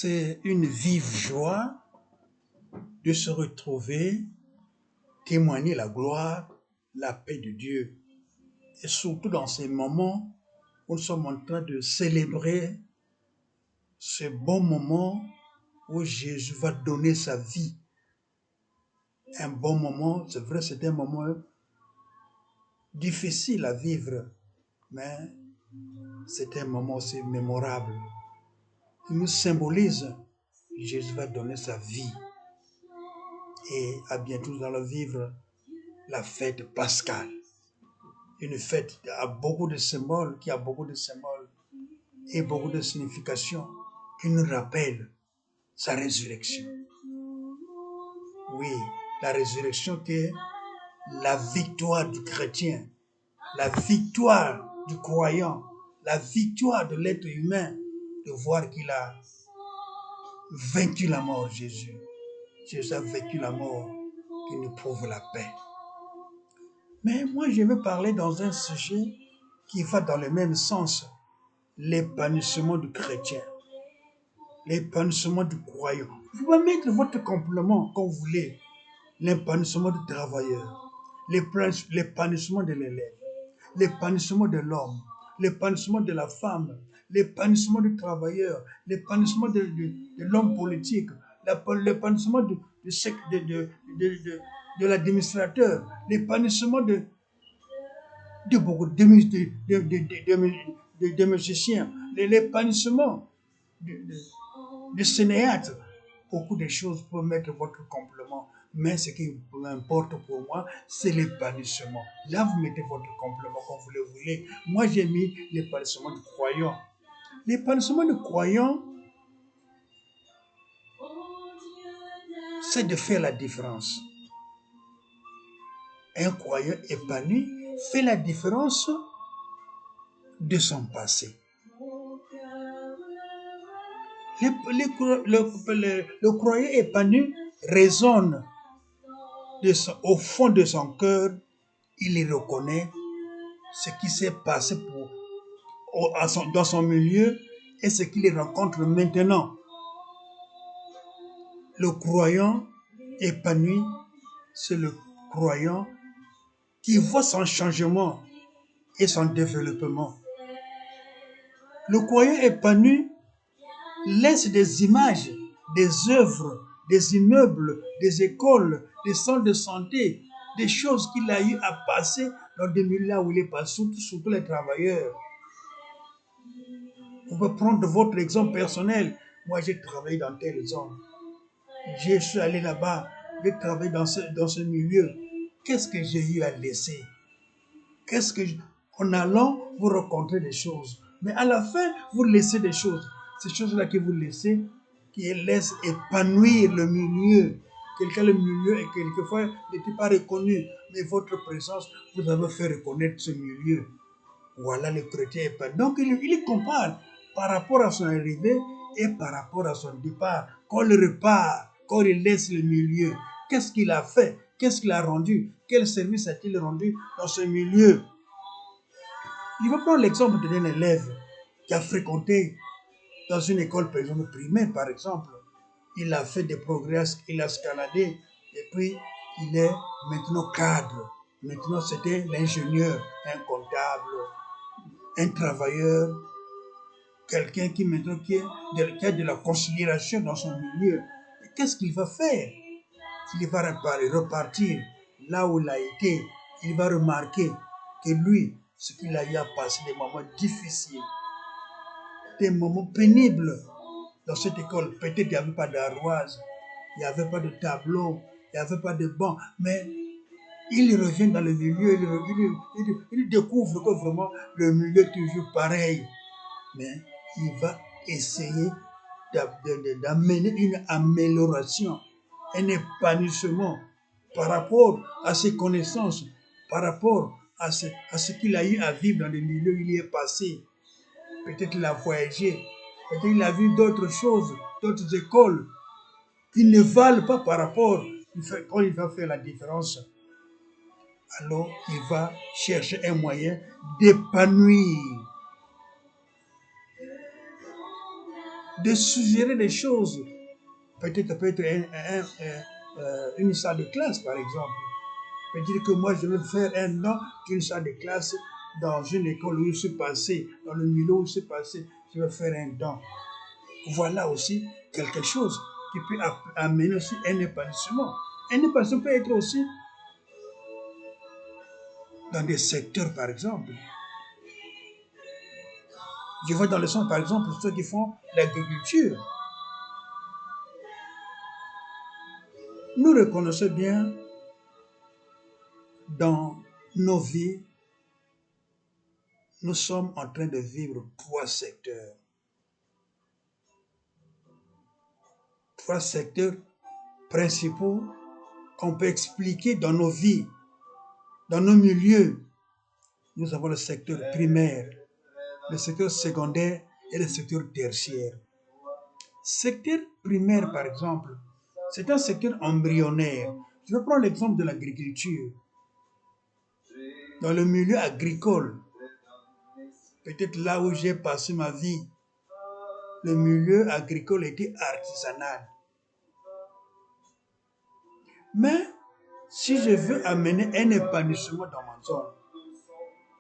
C'est une vive joie de se retrouver, témoigner la gloire, la paix de Dieu. Et surtout dans ces moments où nous sommes en train de célébrer ce bon moment où Jésus va donner sa vie. Un bon moment, c'est vrai, c'est un moment difficile à vivre, mais c'est un moment aussi mémorable. Il nous symbolise, Jésus va donner sa vie. Et à bientôt nous allons vivre la fête pascale. Une fête qui a beaucoup de symboles et beaucoup de significations qui nous rappellent sa résurrection. Oui, la résurrection qui est la victoire du chrétien, la victoire du croyant, la victoire de l'être humain, de voir qu'il a vaincu la mort, Jésus. Jésus a vaincu la mort qui nous prouve la paix. Mais moi, je veux parler dans un sujet qui va dans le même sens. L'épanouissement du chrétien, l'épanouissement du croyant. Vous pouvez mettre votre complément quand vous voulez. L'épanouissement du travailleur, l'épanouissement de l'élève, l'épanouissement de l'homme, l'épanouissement de la femme, l'épanouissement du travailleur, l'épanouissement de l'homme politique, l'épanouissement de l'administrateur, l'épanouissement de beaucoup de musiciens, l'épanouissement de cinéastes. Beaucoup de choses pour mettre votre complément. Mais ce qui importe pour moi, c'est l'épanouissement. Là, vous mettez votre complément comme vous le voulez. Moi, j'ai mis l'épanouissement du croyant. L'épanouissement du croyant, c'est de faire la différence. Un croyant épanoui fait la différence de son passé. Le croyant épanoui raisonne au fond de son cœur, il reconnaît ce qui s'est passé dans son milieu et ce qu'il rencontre maintenant. Le croyant épanoui, c'est le croyant qui voit son changement et son développement. Le croyant épanoui laisse des images, des œuvres, des immeubles, des écoles, des centres de santé, des choses qu'il a eu à passer dans des milieux là où il est passé, surtout les travailleurs. Vous pouvez prendre votre exemple personnel. Moi, j'ai travaillé dans telle zone. Je suis allé là-bas, j'ai travaillé dans ce milieu. Qu'est-ce que j'ai eu à laisser? En allant, vous rencontrez des choses. Mais à la fin, vous laissez des choses. Ces choses-là que vous laissez, qui laissent épanouir le milieu. Le milieu est quelquefois n'était pas reconnu, mais votre présence, vous avez fait reconnaître ce milieu. Voilà le chrétien épanoui. Donc, il compare par rapport à son arrivée et par rapport à son départ. Quand il repart, quand il laisse le milieu, qu'est-ce qu'il a fait? Qu'est-ce qu'il a rendu? Quel service a-t-il rendu dans ce milieu? Il va prendre l'exemple d'un élève qui a fréquenté dans une école, par exemple, primaire, par exemple. Il a fait des progrès, il a escaladé, et puis il est maintenant cadre. Maintenant, c'était l'ingénieur, un comptable, un travailleur, quelqu'un qui maintenant qui a de la considération dans son milieu. Qu'est-ce qu'il va faire? Il va repartir là où il a été. Il va remarquer que lui, ce qu'il a eu à passer des moments difficiles, des moments pénibles dans cette école. Peut-être qu'il n'y avait pas d'ardoise, il n'y avait pas de tableau, il n'y avait pas de banc, mais il revient dans le milieu, il découvre que vraiment le milieu est toujours pareil. Mais il va essayer d'amener une amélioration, un épanouissement par rapport à ses connaissances, par rapport à ce qu'il a eu à vivre dans le milieu où il y est passé. Peut-être qu'il a voyagé, peut-être qu'il a vu d'autres choses, d'autres écoles qui ne valent pas par rapport, quand il va faire la différence. Alors, il va chercher un moyen d'épanouir de suggérer des choses. Peut-être une salle de classe, par exemple. Peut-être que moi, je veux faire un an d'une salle de classe dans une école où je suis passé, dans le milieu où je suis passé, je veux faire un don. Voilà aussi quelque chose qui peut amener aussi un épanouissement. Un épanouissement peut être aussi dans des secteurs, par exemple. Je vois dans le sens, par exemple, ceux qui font l'agriculture. Nous reconnaissons bien dans nos vies, nous sommes en train de vivre trois secteurs. Trois secteurs principaux qu'on peut expliquer dans nos vies, dans nos milieux. Nous avons le secteur primaire, le secteur secondaire et le secteur tertiaire. Secteur primaire, par exemple, c'est un secteur embryonnaire. Je vais prendre l'exemple de l'agriculture. Dans le milieu agricole, peut-être là où j'ai passé ma vie, le milieu agricole était artisanal. Mais si je veux amener un épanouissement dans ma zone,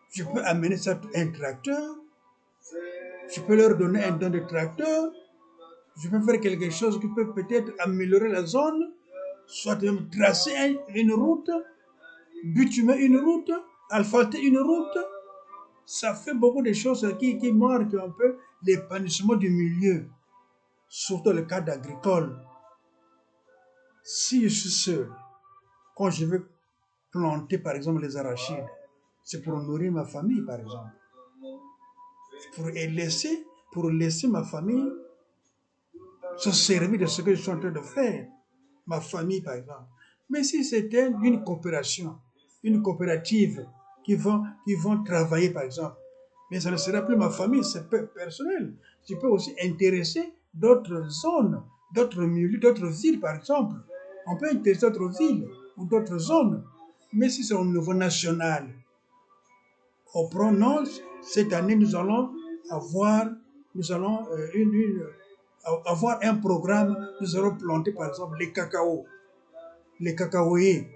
je peux amener ça un tracteur, je peux leur donner un don de tracteur, je peux faire quelque chose qui peut peut-être améliorer la zone, soit même tracer une route, bitumer une route, asphalter une route. Ça fait beaucoup de choses qui marquent un peu l'épanouissement du milieu, surtout le cadre agricole. Si je suis seul, quand je veux planter par exemple les arachides, c'est pour nourrir ma famille par exemple. Pour laisser ma famille se servir de ce que je suis en train de faire. Ma famille par exemple. Mais si c'était une coopération, une coopérative qui vont travailler par exemple, mais ça ne sera plus ma famille, c'est personnel. Je peux aussi intéresser d'autres zones, d'autres milieux, d'autres villes par exemple. On peut intéresser d'autres villes ou d'autres zones. Mais si c'est au niveau national, on prononce, cette année nous allons avoir, avoir un programme, nous allons planter par exemple les cacao, les cacaoyers.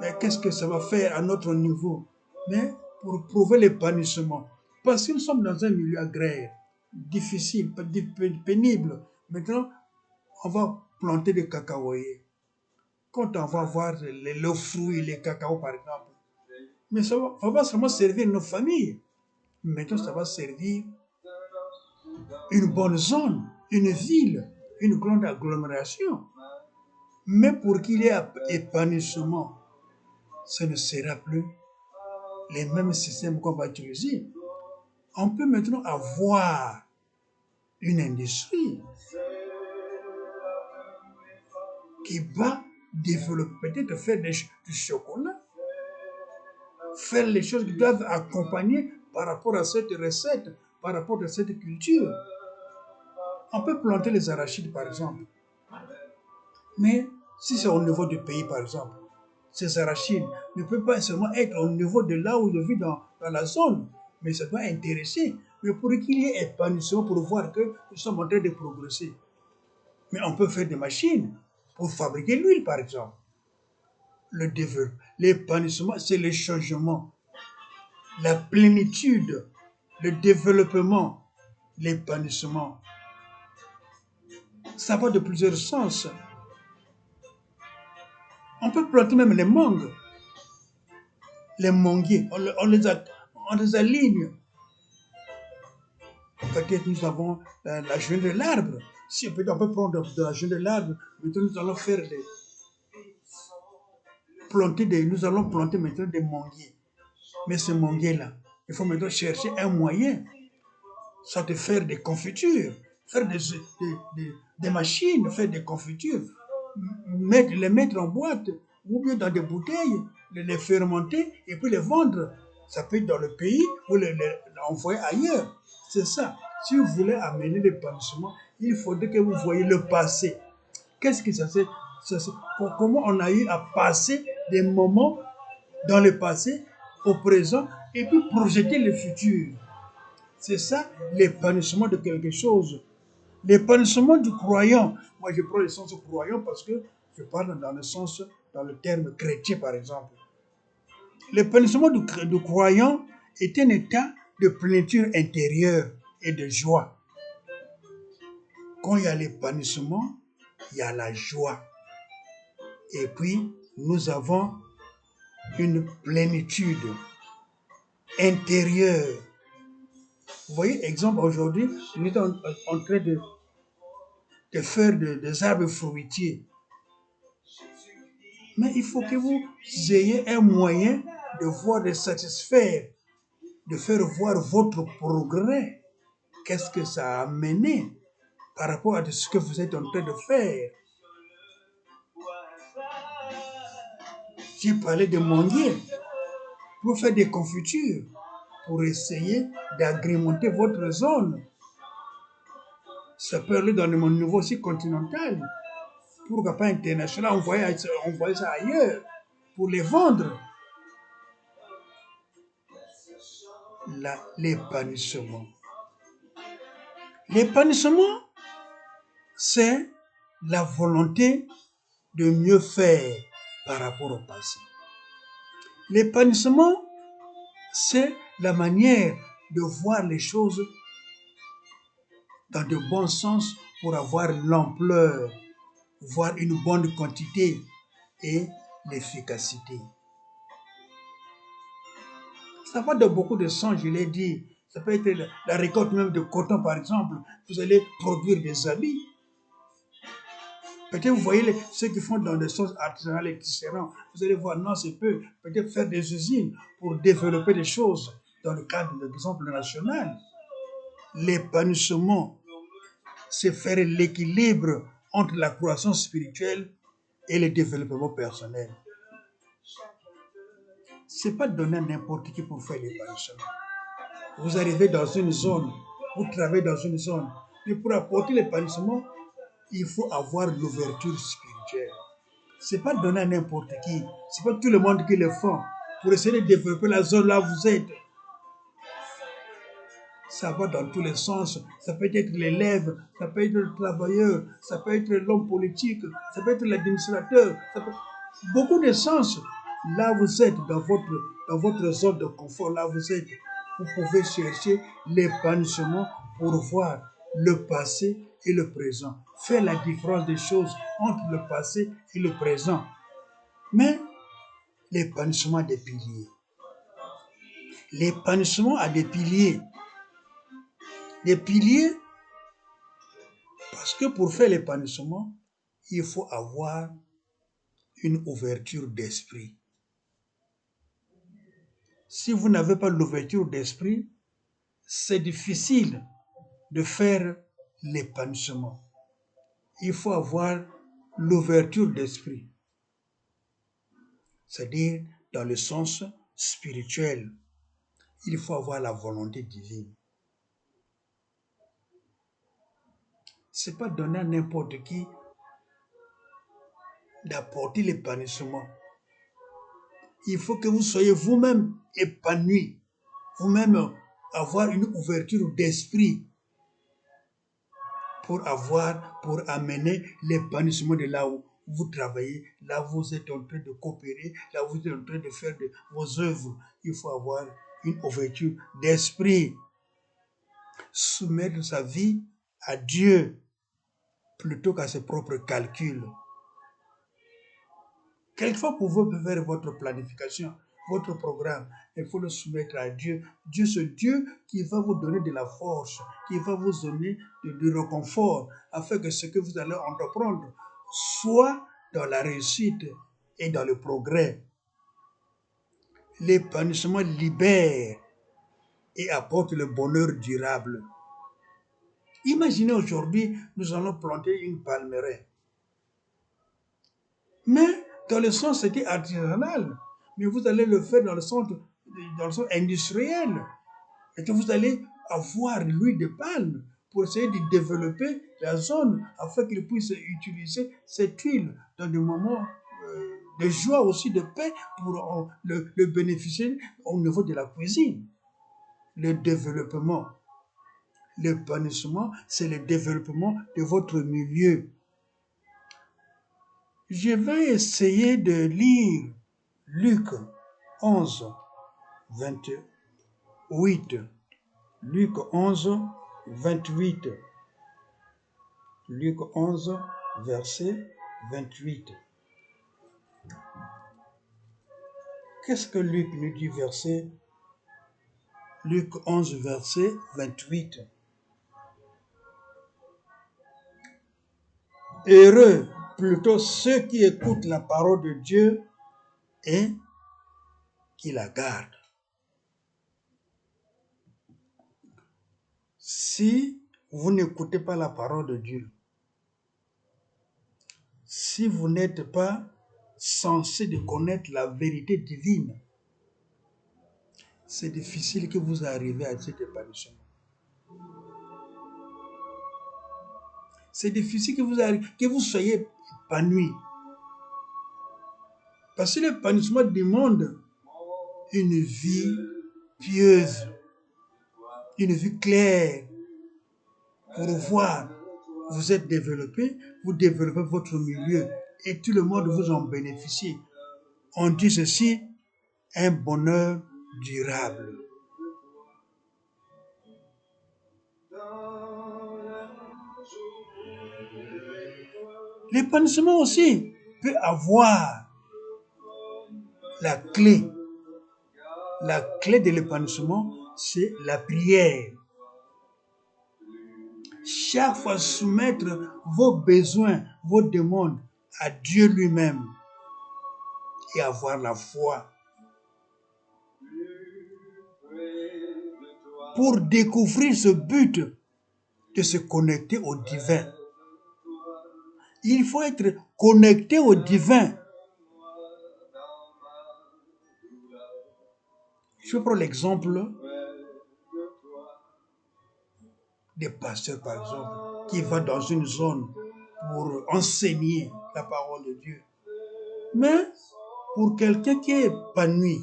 Mais qu'est-ce que ça va faire à notre niveau? Mais pour prouver l'épanouissement. Parce que nous sommes dans un milieu agraire, difficile, pénible. Maintenant, on va planter des cacaoyers. Quand on va voir les fruits, les cacao par exemple, mais ça va pas seulement servir nos familles. Maintenant, ça va servir une bonne zone, une ville, une grande agglomération. Mais pour qu'il y ait épanouissement, ce ne sera plus les mêmes systèmes qu'on va utiliser. On peut maintenant avoir une industrie qui va développer, peut-être faire du chocolat, faire les choses qui doivent accompagner par rapport à cette recette, par rapport à cette culture. On peut planter les arachides, par exemple. Mais si c'est au niveau du pays, par exemple, ces arachides ne peuvent pas seulement être au niveau de là où je vis dans la zone, mais ça doit intéresser. Mais pour qu'il y ait épanouissement, pour voir que nous sommes en train de progresser. Mais on peut faire des machines pour fabriquer l'huile, par exemple. Le développement, l'épanouissement, c'est le changement, la plénitude, le développement, l'épanouissement. Ça va de plusieurs sens. On peut planter même les mangues, les manguiers, on les aligne. Peut-être nous avons la jeune de l'arbre. Si peut-être on peut prendre de la jeune de l'arbre, maintenant nous allons faire nous allons planter maintenant des manguiers. Mais ces manguiers-là, il faut maintenant chercher un moyen, soit de faire des confitures, faire des machines, faire des confitures, les mettre en boîte ou bien dans des bouteilles, les fermenter et puis les vendre. Ça peut être dans le pays ou l'envoyer ailleurs. C'est ça. Si vous voulez amener l'épanouissement, il faudrait que vous voyez le passé. Qu'est-ce que ça c'est? Comment on a eu à passer des moments dans le passé au présent et puis projeter le futur. C'est ça l'épanouissement de quelque chose. L'épanouissement du croyant, moi je prends le sens croyant parce que je parle dans le sens, dans le terme chrétien par exemple. L'épanouissement du croyant est un état de plénitude intérieure et de joie. Quand il y a l'épanouissement, il y a la joie. Et puis, nous avons une plénitude intérieure. Vous voyez, exemple, aujourd'hui, nous sommes en train de faire des arbres fruitiers. Mais il faut que vous ayez un moyen de voir, de satisfaire, de faire voir votre progrès. Qu'est-ce que ça a amené par rapport à ce que vous êtes en train de faire. J'ai parlé de manguier pour faire des confitures, pour essayer d'agrémenter votre zone. Ça peut aller dans le monde nouveau aussi continental. Pourquoi pas international, envoyer ça ailleurs pour les vendre. L'épanouissement. L'épanouissement, c'est la volonté de mieux faire par rapport au passé. L'épanouissement, c'est la manière de voir les choses dans de bons sens pour avoir l'ampleur, voir une bonne quantité et l'efficacité. Ça va de beaucoup de sens, je l'ai dit. Ça peut être la récolte même de coton, par exemple. Vous allez produire des habits. Peut-être vous voyez ceux qui font dans des choses artisanales et tisserands. Vous allez voir, non, c'est peu. Peut-être faire des usines pour développer des choses dans le cadre, de l'exemple national. L'épanouissement, c'est faire l'équilibre entre la croissance spirituelle et le développement personnel. Ce n'est pas donner à n'importe qui pour faire l'épanouissement. Vous arrivez dans une zone, vous travaillez dans une zone, mais pour apporter l'épanouissement, il faut avoir l'ouverture spirituelle. Ce n'est pas donné à n'importe qui. Ce n'est pas tout le monde qui le fait. Pour essayer de développer la zone là où vous êtes. Ça va dans tous les sens. Ça peut être l'élève, ça peut être le travailleur, ça peut être l'homme politique, ça peut être l'administrateur. Beaucoup de sens. Là où vous êtes, dans votre zone de confort, là où vous êtes, vous pouvez chercher l'épanouissement pour voir le passé et le présent. Faire la différence des choses entre le passé et le présent. Mais l'épanouissement des piliers. L'épanouissement a des piliers. Des piliers, parce que pour faire l'épanouissement, il faut avoir une ouverture d'esprit. Si vous n'avez pas l'ouverture d'esprit, c'est difficile de faire l'épanouissement. Il faut avoir l'ouverture d'esprit, c'est-à-dire dans le sens spirituel. Il faut avoir la volonté divine. Ce n'est pas donner à n'importe qui d'apporter l'épanouissement. Il faut que vous soyez vous-même épanoui, vous-même avoir une ouverture d'esprit pour amener l'épanouissement de là où vous travaillez, là où vous êtes en train de coopérer, là où vous êtes en train de faire vos œuvres. Il faut avoir une ouverture d'esprit. Soumettre sa vie à Dieu plutôt qu'à ses propres calculs. Quelquefois, pour vous faire votre planification, votre programme, il faut le soumettre à Dieu. Dieu, c'est Dieu qui va vous donner de la force, qui va vous donner du réconfort, afin que ce que vous allez entreprendre soit dans la réussite et dans le progrès. L'épanouissement libère et apporte le bonheur durable. Imaginez aujourd'hui, nous allons planter une palmeraie. Mais dans le sens c'était artisanal, mais vous allez le faire dans le sens industriel. Et que vous allez avoir l'huile de palme pour essayer de développer la zone afin qu'il puisse utiliser cette huile dans des moments de joie aussi, de paix pour le bénéficier au niveau de la cuisine. Le développement, L'épanouissement, c'est le développement de votre milieu. Je vais essayer de lire Luc 11, 28. Luc 11, 28. Luc 11, verset 28. Qu'est-ce que Luc nous dit, Luc 11, verset 28. Heureux plutôt ceux qui écoutent la parole de Dieu et qui la gardent. Si vous n'écoutez pas la parole de Dieu, si vous n'êtes pas censé de connaître la vérité divine, c'est difficile que vous arriviez à cet épanouissement. C'est difficile que vous soyez épanoui. Parce que l'épanouissement demande une vie pieuse, une vie claire, pour voir. Vous êtes développé, vous développez votre milieu et tout le monde vous en bénéficie. On dit ceci, un bonheur durable. L'épanouissement aussi peut avoir la clé. La clé de l'épanouissement, c'est la prière. Chaque fois soumettre vos besoins, vos demandes à Dieu lui-même et avoir la foi. Pour découvrir ce but de se connecter au divin. Il faut être connecté au divin. Je prends l'exemple des pasteurs, par exemple, qui vont dans une zone pour enseigner la parole de Dieu. Mais pour quelqu'un qui est épanoui,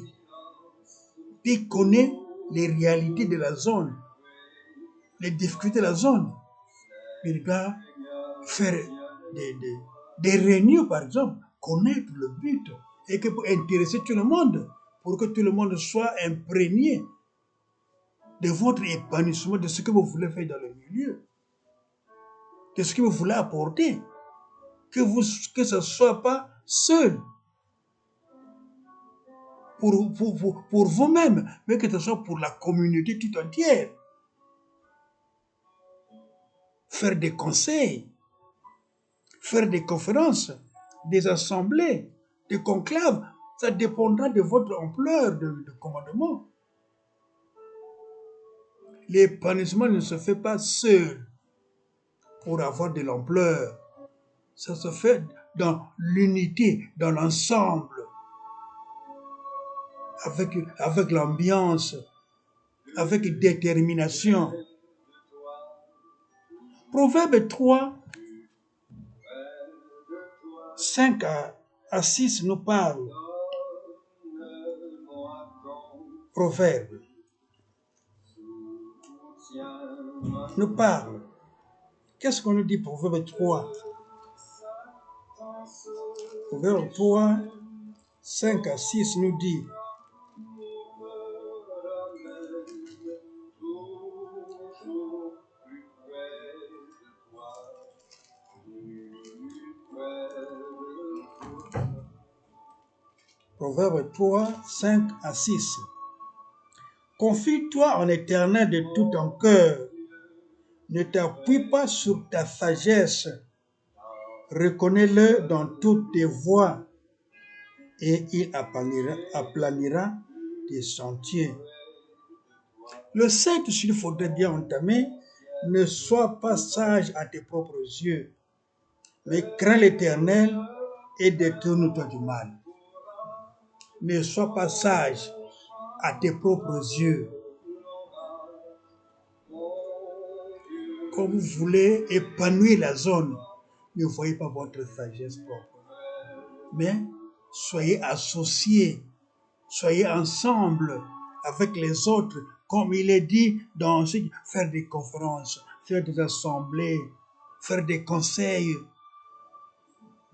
qui connaît les réalités de la zone, les difficultés de la zone, il doit faire des réunions, par exemple, connaître le but et que pour intéresser tout le monde, pour que tout le monde soit imprégné de votre épanouissement, de ce que vous voulez faire dans le milieu, de ce que vous voulez apporter, que ce ne soit pas seul pour vous-même, mais que ce soit pour la communauté tout entière. Faire des conseils, faire des conférences, des assemblées, des conclaves, ça dépendra de votre ampleur de commandement. L'épanouissement ne se fait pas seul pour avoir de l'ampleur. Ça se fait dans l'unité, dans l'ensemble, avec l'ambiance, avec détermination. Proverbe 3, 5 à 6 nous parle. Proverbe nous parle. Qu'est-ce qu'on nous dit, Proverbe 3? Proverbe 3, 5 à 6 nous dit. Proverbe 3, 5 à 6. Confie-toi en l'Éternel de tout ton cœur. Ne t'appuie pas sur ta sagesse. Reconnais-le dans toutes tes voies et il aplanira tes sentiers. Le 7, s'il faudrait bien entamer, ne sois pas sage à tes propres yeux, mais crains l'Éternel et détourne-toi du mal. Ne sois pas sage à tes propres yeux. Quand vous voulez épanouir la zone, ne voyez pas votre sagesse propre. Mais soyez associés, soyez ensemble avec les autres comme il est dit dans faire des conférences, faire des assemblées, faire des conseils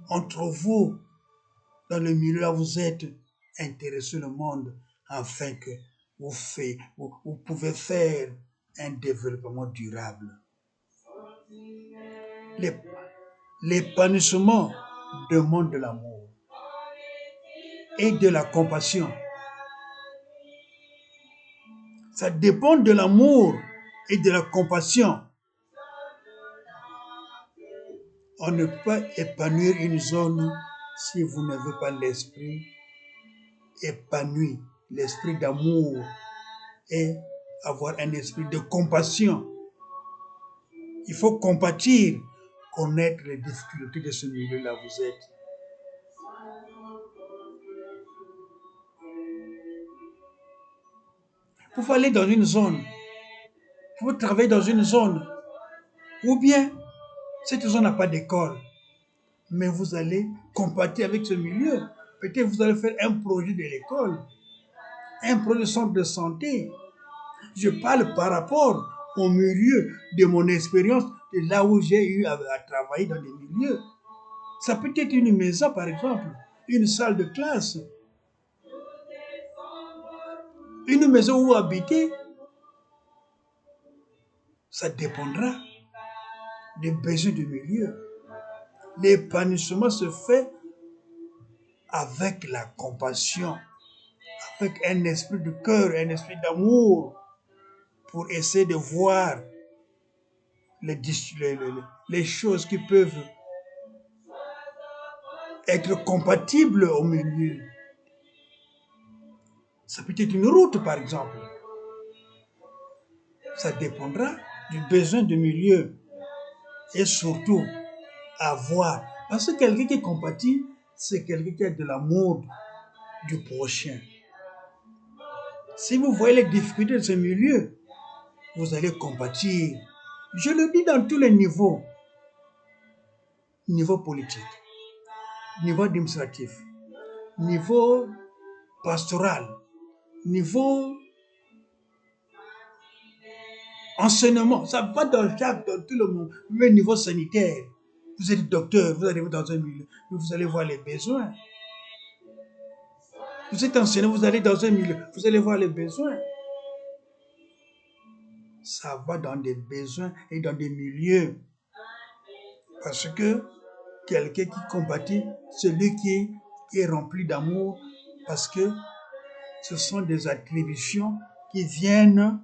entre vous, dans le milieu là vous êtes, intéresser le monde afin que vous pouvez faire un développement durable. L'épanouissement demande de l'amour et de la compassion. Ça dépend de l'amour et de la compassion. On ne peut pas épanouir une zone si vous n'avez pas l'esprit épanoui, l'esprit d'amour et avoir un esprit de compassion. Il faut compatir, connaître les difficultés de ce milieu-là où vous êtes. Vous pouvez aller dans une zone, vous travaillez dans une zone, ou bien cette zone n'a pas d'école, mais vous allez compatir avec ce milieu. Peut-être vous allez faire un projet de l'école, un projet de centre de santé. Je parle par rapport au milieu de mon expérience, de là où j'ai eu à travailler dans des milieux. Ça peut être une maison, par exemple, une salle de classe, une maison où habiter. Ça dépendra des besoins du milieu. L'épanouissement se fait avec la compassion, avec un esprit de cœur, un esprit d'amour, pour essayer de voir les choses qui peuvent être compatibles au milieu. Ça peut être une route, par exemple. Ça dépendra du besoin du milieu. Et surtout, avoir. Parce que quelqu'un qui est compatit, c'est quelqu'un qui a de l'amour du prochain. Si vous voyez les difficultés de ce milieu, vous allez compatir. Je le dis dans tous les niveaux. Niveau politique, niveau administratif, niveau pastoral, niveau enseignement. Ça va dans tout le monde. Même niveau sanitaire. Vous êtes docteur, vous arrivez dans un milieu, vous allez voir les besoins. Vous êtes enseignant, vous allez dans un milieu, vous allez voir les besoins. Ça va dans des besoins et dans des milieux. Parce que quelqu'un qui compatit, celui qui est rempli d'amour, parce que ce sont des attributions qui viennent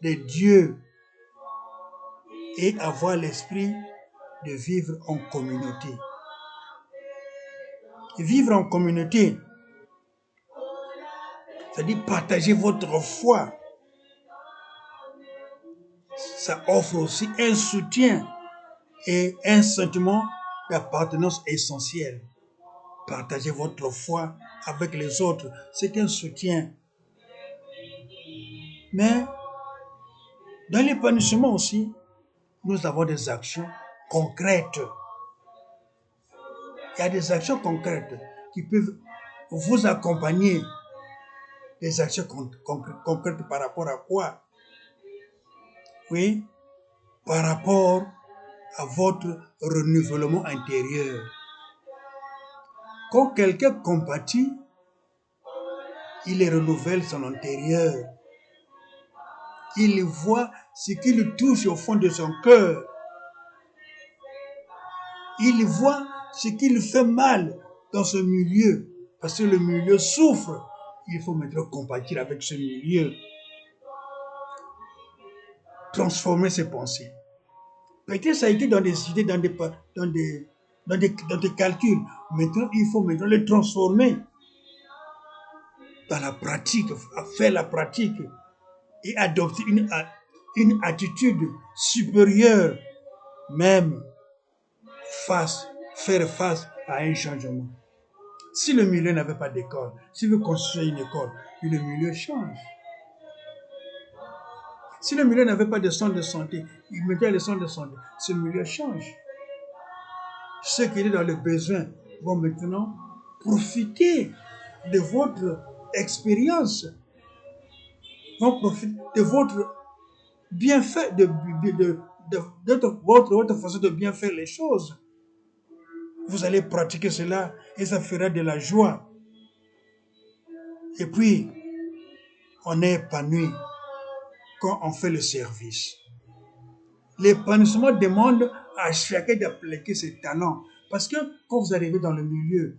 de Dieu et avoir l'esprit de vivre en communauté. Vivre en communauté, c'est-à-dire partager votre foi. Ça offre aussi un soutien et un sentiment d'appartenance essentiel. Partager votre foi avec les autres, c'est un soutien. Mais dans l'épanouissement aussi, nous avons des actions concrètes. Il y a des actions concrètes qui peuvent vous accompagner. Des actions concrètes par rapport à quoi? Oui, par rapport à votre renouvellement intérieur. Quand quelqu'un compatit, il renouvelle son intérieur. Il voit ce qui le touche au fond de son cœur. Il voit ce qui lui fait mal dans ce milieu. Parce que le milieu souffre. Il faut maintenant compatir avec ce milieu. Transformer ses pensées. Peut-être ça a été dans des idées, dans des calculs. Maintenant, il faut maintenant les transformer dans la pratique, faire la pratique et adopter une attitude supérieure, même faire face à un changement. Si le milieu n'avait pas d'école, si vous construisez une école, le milieu change. Si le milieu n'avait pas de centre de santé, il mettait les centres de santé, ce milieu change. Ceux qui étaient dans le besoin vont maintenant profiter de votre expérience. vont profiter de votre bienfait, votre façon de bien faire les choses. Vous allez pratiquer cela et ça fera de la joie. Et puis, on est épanoui quand on fait le service. L'épanouissement demande à chacun d'appliquer ses talents. Parce que quand vous arrivez dans le milieu,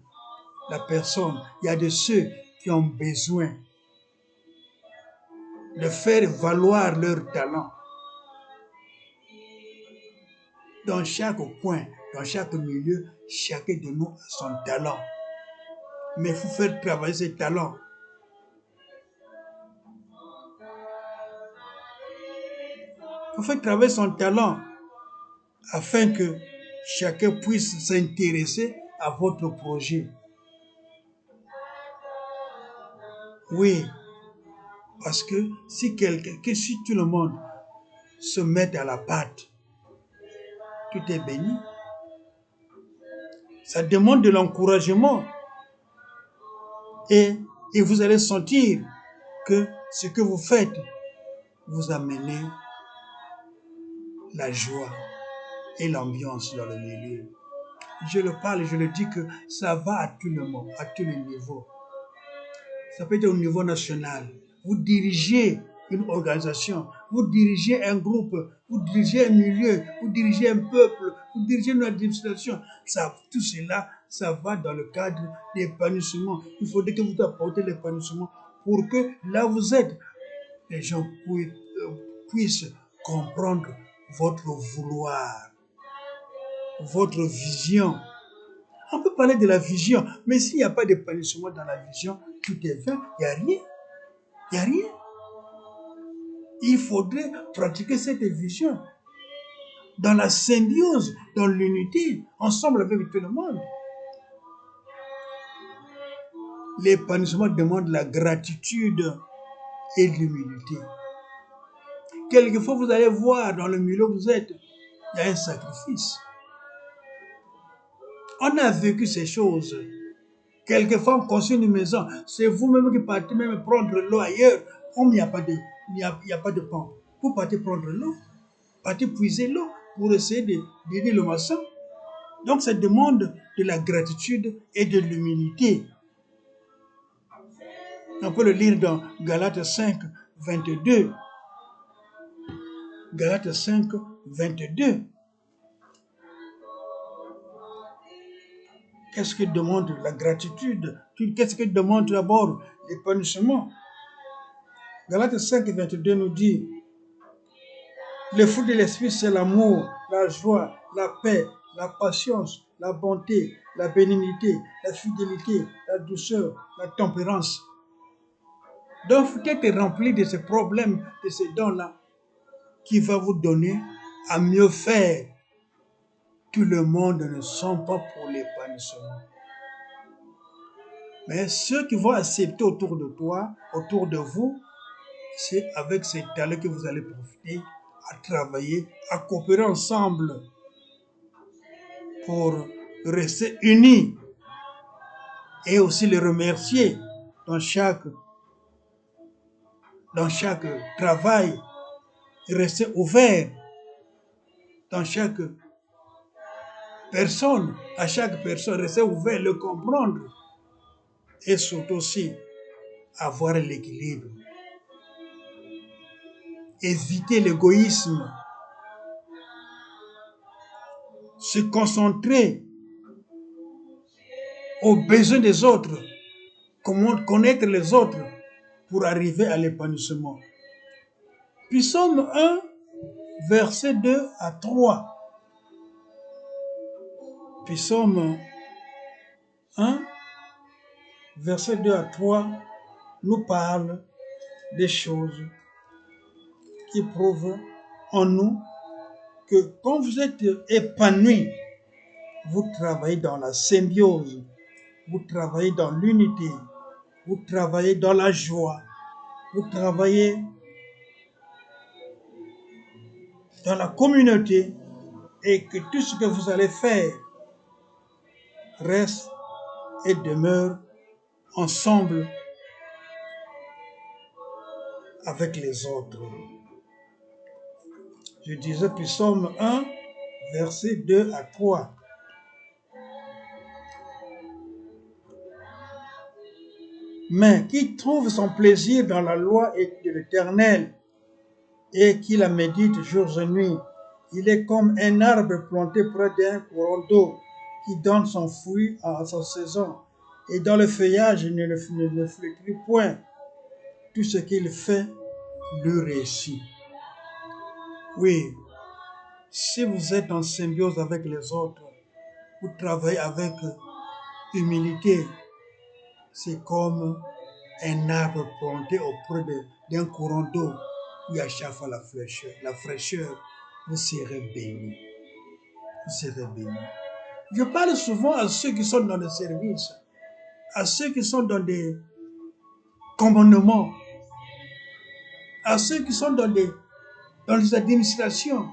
la personne, il y a de ceux qui ont besoin de faire valoir leurs talents. Dans chaque coin, dans chaque milieu, chacun de nous a son talent. Mais il faut faire travailler ses talents. Il faut faire travailler son talent afin que chacun puisse s'intéresser à votre projet. Oui, parce que si tout le monde se met à la pâte, tout est béni. Ça demande de l'encouragement. Et vous allez sentir que ce que vous faites vous amène la joie et l'ambiance dans le milieu. Je le parle, je le dis que ça va à tout le monde, à tous les niveaux. Ça peut être au niveau national. Vous dirigez une organisation, vous dirigez un groupe, vous dirigez un milieu, vous dirigez un peuple, vous dirigez une administration. Tout cela, ça va dans le cadre d'épanouissement. Il faudrait que vous apportez l'épanouissement pour que là où vous êtes, les gens puissent comprendre votre vouloir, votre vision. On peut parler de la vision, mais s'il n'y a pas d'épanouissement dans la vision, tout est vain, il n'y a rien. Il n'y a rien. Il faudrait pratiquer cette vision dans la symbiose, dans l'unité, ensemble avec tout le monde. L'épanouissement demande la gratitude et l'humilité. Quelquefois, vous allez voir dans le milieu où vous êtes, il y a un sacrifice. On a vécu ces choses. Quelquefois, on construit une maison. C'est vous-même qui partez même prendre l'eau ailleurs. Comme il n'y a pas de pompe. Vous partez prendre l'eau. Partez puiser l'eau pour essayer d'aider le maçon. Donc, ça demande de la gratitude et de l'humilité. On peut le lire dans Galates 5, 22. Galates 5, 22. Qu'est-ce que demande la gratitude? Qu'est-ce que demande d'abord l'épanouissement? Galates 5, 22 nous dit: le fruit de l'esprit, c'est l'amour, la joie, la paix, la patience, la bonté, la bénignité, la fidélité, la douceur, la tempérance. Donc, vous êtes rempli de ces problèmes, de ces dons-là, qui va vous donner à mieux faire. Tout le monde ne sont pas pour l'épanouissement. Mais ceux qui vont accepter autour de toi, autour de vous, c'est avec ces talents que vous allez profiter à travailler, à coopérer ensemble pour rester unis et aussi les remercier dans chaque travail, et rester ouvert dans chaque personne, à chaque personne, rester ouvert, le comprendre et surtout aussi avoir l'équilibre. Éviter l'égoïsme, se concentrer aux besoins des autres, comment connaître les autres pour arriver à l'épanouissement. Psaume 1, verset 2 à 3. Psaume 1, verset 2 à 3 nous parle des choses qui prouvent en nous que quand vous êtes épanoui, vous travaillez dans la symbiose, vous travaillez dans l'unité, vous travaillez dans la joie, vous travaillez dans la communauté et que tout ce que vous allez faire reste et demeure ensemble avec les autres. Je disais Psaume 1, versets 2 à 3. Mais qui trouve son plaisir dans la loi de l'Éternel et qui la médite jour et nuit, il est comme un arbre planté près d'un courant d'eau qui donne son fruit à sa saison et dans le feuillage ne flétrit point. Tout ce qu'il fait lui réussit. Oui, si vous êtes en symbiose avec les autres, vous travaillez avec humilité, c'est comme un arbre planté auprès d'un courant d'eau qui à chaque fois la fraîcheur, vous serez bénis. Vous serez bénis. Je parle souvent à ceux qui sont dans le service, à ceux qui sont dans des commandements, à ceux qui sont dans les administrations,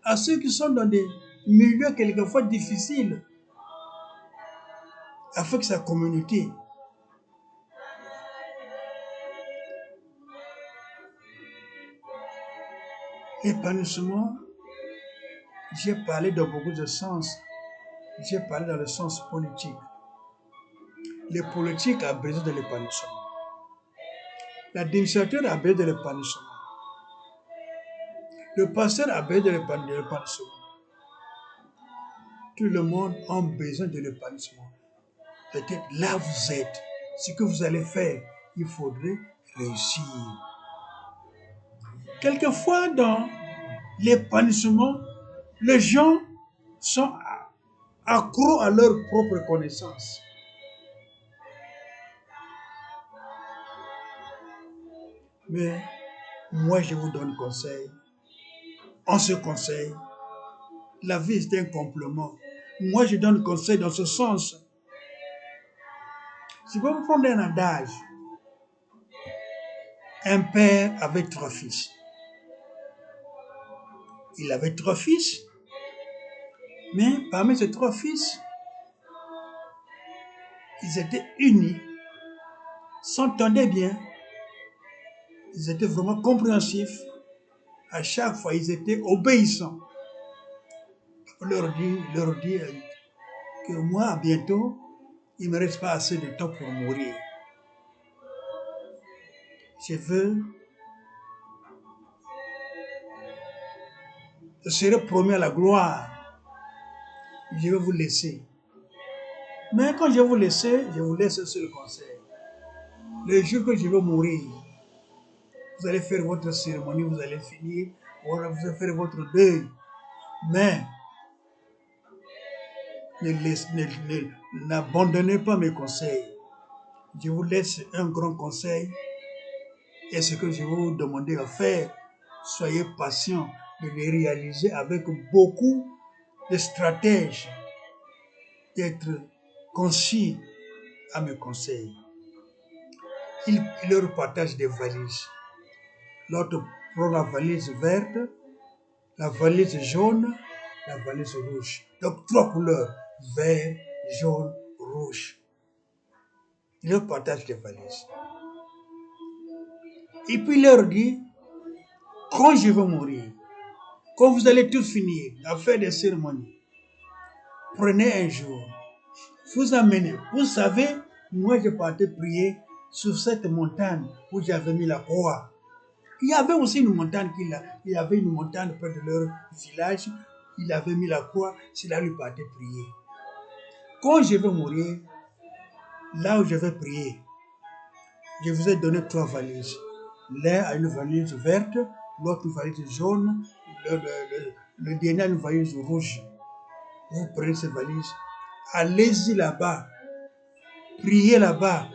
à ceux qui sont dans des milieux quelquefois difficiles, avec sa communauté. L'épanouissement, j'ai parlé dans beaucoup de sens. J'ai parlé dans le sens politique. Le politique a besoin de l'épanouissement. L'administrateur a besoin de l'épanouissement. Le pasteur a besoin de l'épanouissement. Tout le monde a besoin de l'épanouissement. Peut-être là où vous êtes, ce que vous allez faire, il faudrait réussir. Quelquefois, dans l'épanouissement, les gens sont accros à leur propre connaissance. Mais moi, je vous donne conseil. On se conseille. La vie, c'est un complément. Moi, je donne conseil dans ce sens. Si vous prenez un adage, un père avait 3 fils. Il avait 3 fils, mais parmi ces 3 fils, ils étaient unis, s'entendaient bien, ils étaient vraiment compréhensifs. À chaque fois, ils étaient obéissants. On leur dit que moi, bientôt, il ne me reste pas assez de temps pour mourir. Je serai promis à la gloire. Je vais vous laisser. Mais quand je vais vous laisser, je vous laisse un seul conseil. Le jour que je vais mourir, vous allez faire votre cérémonie, vous allez finir, vous allez faire votre deuil. Mais n'abandonnez pas mes conseils. Je vous laisse un grand conseil. Et ce que je vais vous demander à faire, soyez patient de les réaliser avec beaucoup de stratèges, d'être concis à mes conseils. Il leur partage des valises. L'autre prend la valise verte, la valise jaune, la valise rouge. Donc 3 couleurs, vert, jaune, rouge. Il leur partage des valises. Et puis il leur dit, quand je vais mourir, quand vous allez tous finir à faire des cérémonies, prenez un jour, vous amenez. Vous savez, moi je partais prier sur cette montagne où j'avais mis la croix. Il y avait aussi une montagne il y avait une montagne près de leur village. Il avait mis la croix, c'est là où il partait prier. Quand je vais mourir, là où je vais prier, je vous ai donné 3 valises. L'un a une valise verte, l'autre une valise jaune, le dernier a une valise rouge. Vous prenez ces valises, allez-y là-bas, priez là-bas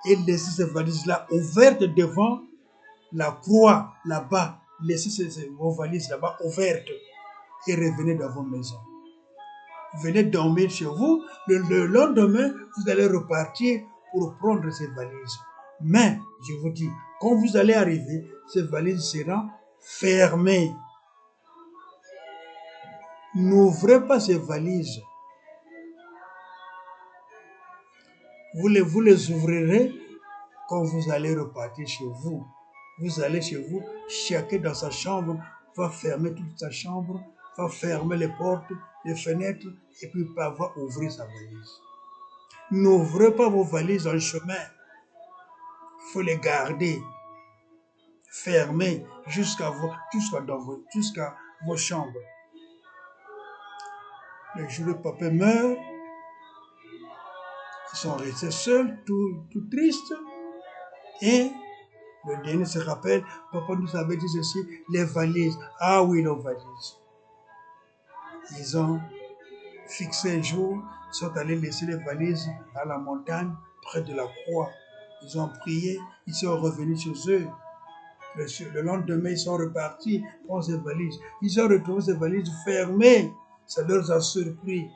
et laissez ces valises-là ouvertes devant la croix là-bas. Laissez vos valises là-bas ouvertes et revenez dans vos maisons. Venez dormir chez vous. Le lendemain, vous allez repartir pour prendre ces valises. Mais, je vous dis, quand vous allez arriver, ces valises seront fermées. N'ouvrez pas ces valises. Vous les ouvrirez quand vous allez repartir chez vous. Vous allez chez vous, chacun dans sa chambre va fermer toute sa chambre, va fermer les portes, les fenêtres, et puis va ouvrir sa valise. N'ouvrez pas vos valises en chemin. Il faut les garder fermées jusqu'à vos chambres. Le jour où papa meurt, ils sont restés seuls, tout tristes. Et le dernier se rappelle, papa nous avait dit ceci, les valises. Ah oui, nos valises. Ils ont fixé un jour, ils sont allés laisser les valises à la montagne, près de la croix. Ils ont prié, ils sont revenus chez eux. Le lendemain, ils sont repartis, prendre ces valises. Ils ont retrouvé ces valises fermées. Ça leur a surpris.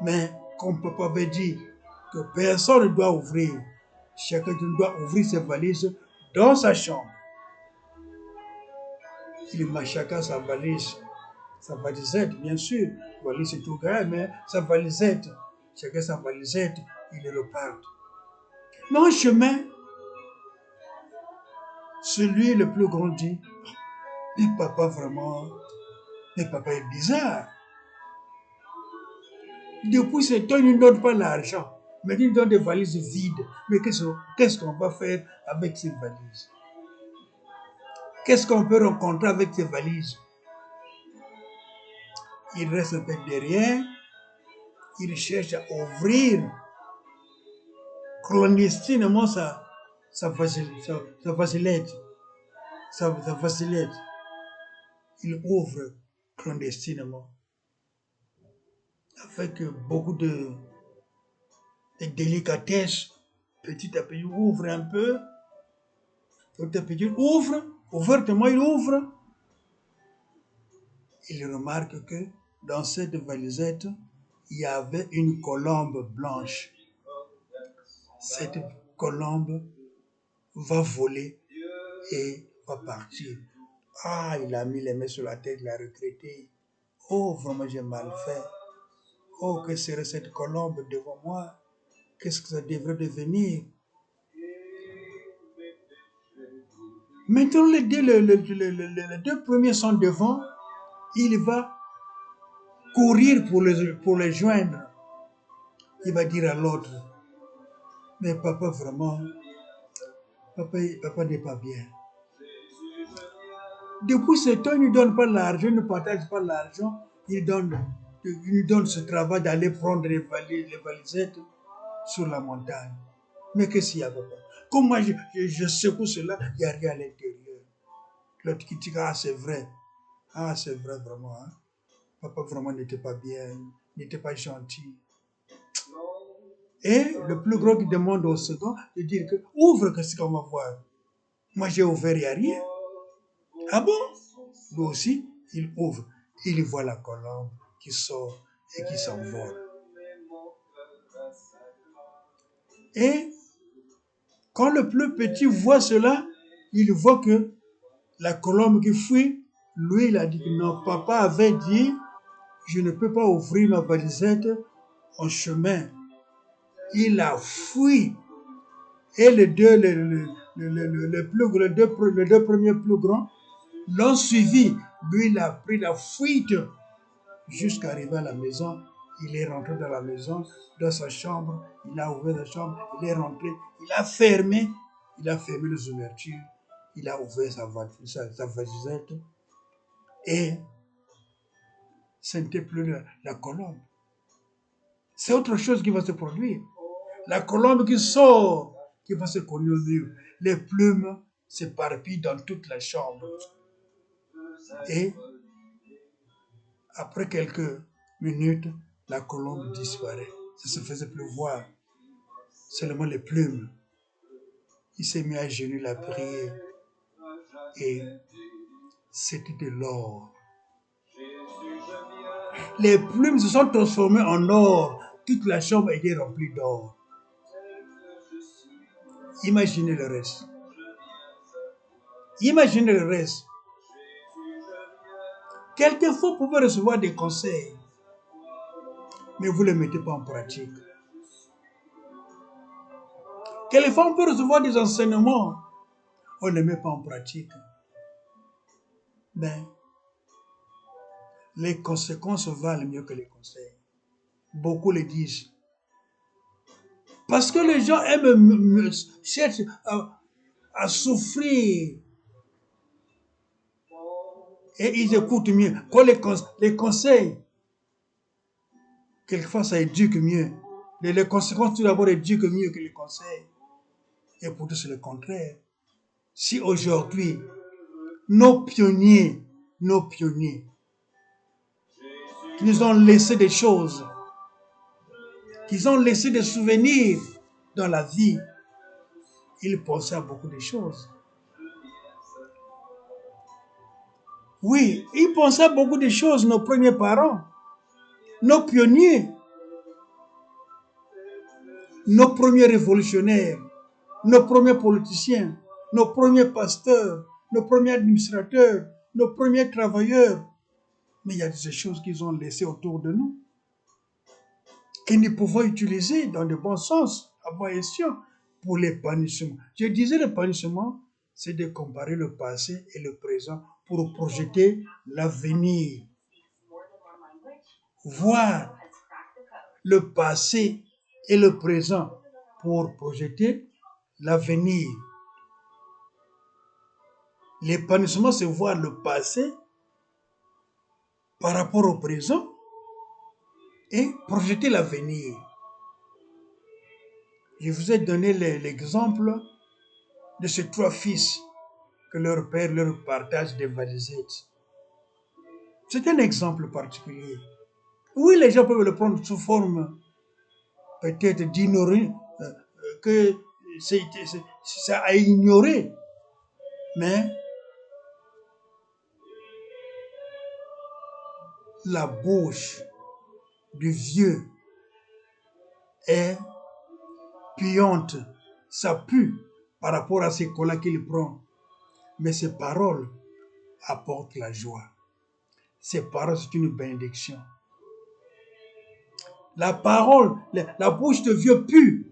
Mais comme papa avait dit que personne ne doit ouvrir, chacun doit ouvrir ses valises dans sa chambre. Il met chacun sa valisette, bien sûr. La valise c'est tout grand, mais sa valisette. Chacun sa valisette, il repart. Mais en chemin, celui le plus grand dit, mais papa est bizarre. Depuis ce temps, il ne donne pas l'argent, mais il donne des valises vides. Mais qu'est-ce qu'on va faire avec ces valises? Qu'est-ce qu'on peut rencontrer avec ces valises? Il reste un peu derrière, il cherche à ouvrir clandestinement sa vacillette. Il ouvre clandestinement. Avec beaucoup de délicatesse, petit à petit, il ouvre un peu. Petit à petit, il ouvre. Ouvertement, il ouvre. Il remarque que dans cette valisette, il y avait une colombe blanche. Cette colombe va voler et va partir. Ah, il a mis les mains sur la tête, il a regretté. Oh, vraiment, j'ai mal fait. Oh, que serait cette colombe devant moi? Qu'est-ce que ça devrait devenir? Maintenant, les deux premiers sont devant. Il va courir pour les joindre. Il va dire à l'autre, mais papa, vraiment, papa n'est pas bien. Depuis ce temps, il ne donne pas l'argent, il ne partage pas l'argent. Il donne ce travail d'aller prendre les valisettes sur la montagne. Mais qu'est-ce qu'il y a, papa? Comme moi, je secoue cela, il n'y a rien à l'intérieur. L'autre qui dit, ah, c'est vrai. Ah, c'est vrai, vraiment. Hein? Papa, vraiment, n'était pas bien, n'était pas gentil. Et le plus gros qui demande au second de dire que, ouvre, qu'est-ce qu'on va voir? Moi, j'ai ouvert, il n'y a rien. Ah bon? Lui aussi, il ouvre. Il voit la colombe qui sort et qui s'envole. Et quand le plus petit voit cela, il voit que la colombe qui fuit, lui, il a dit que non, papa avait dit, je ne peux pas ouvrir ma valisette en chemin. Il a fui. Et les deux premiers plus grands l'ont suivi. Lui, il a pris la fuite jusqu'à arriver à la maison. Il est rentré dans la maison, dans sa chambre. Il a ouvert la chambre. Il est rentré. Il a fermé les ouvertures. Il a ouvert sa valisette. Et ce n'était plus la colombe. C'est autre chose qui va se produire. La colombe qui sort, qui va se conduire. Les plumes s'éparpillent dans toute la chambre. Et après quelques minutes, la colombe disparaît. Ça se faisait plus voir. Seulement les plumes. Il s'est mis à genoux, il a prié. Et c'était de l'or. Les plumes se sont transformées en or. Toute la chambre était remplie d'or. Imaginez le reste. Imaginez le reste. Quelquefois, vous pouvez recevoir des conseils, mais vous ne les mettez pas en pratique. Quelquefois, on peut recevoir des enseignements. on ne met pas en pratique, ben, les conséquences valent mieux que les conseils. Beaucoup le disent. Parce que les gens aiment, cherchent à souffrir et ils écoutent mieux. Quand les conseils, quelquefois ça éduque mieux. Les conséquences tout d'abord éduquent mieux que les conseils. Et pourtant c'est le contraire. Si aujourd'hui, nos pionniers, qui nous ont laissé des choses, qui ont laissé des souvenirs dans la vie, ils pensaient à beaucoup de choses. Oui, ils pensaient à beaucoup de choses, nos premiers parents, nos pionniers, nos premiers révolutionnaires, nos premiers politiciens, nos premiers pasteurs, nos premiers administrateurs, nos premiers travailleurs. Mais il y a des choses qu'ils ont laissées autour de nous, que nous pouvons utiliser dans de bons sens, à bon escient, pour l'épanouissement. Je disais l'épanouissement, c'est de comparer le passé et le présent pour projeter l'avenir. Voir le passé et le présent pour projeter l'avenir. L'épanouissement, c'est voir le passé par rapport au présent et projeter l'avenir. Je vous ai donné l'exemple de ces trois fils que leur père leur partage des valisettes. C'est un exemple particulier. Oui, les gens peuvent le prendre sous forme peut-être d'ignorer, que c'est à ignorer, mais la bouche du vieux est puante, ça pue par rapport à ces collats qu'il prend, mais ses paroles apportent la joie. Ces paroles, c'est une bénédiction. La parole, la bouche de vieux pue,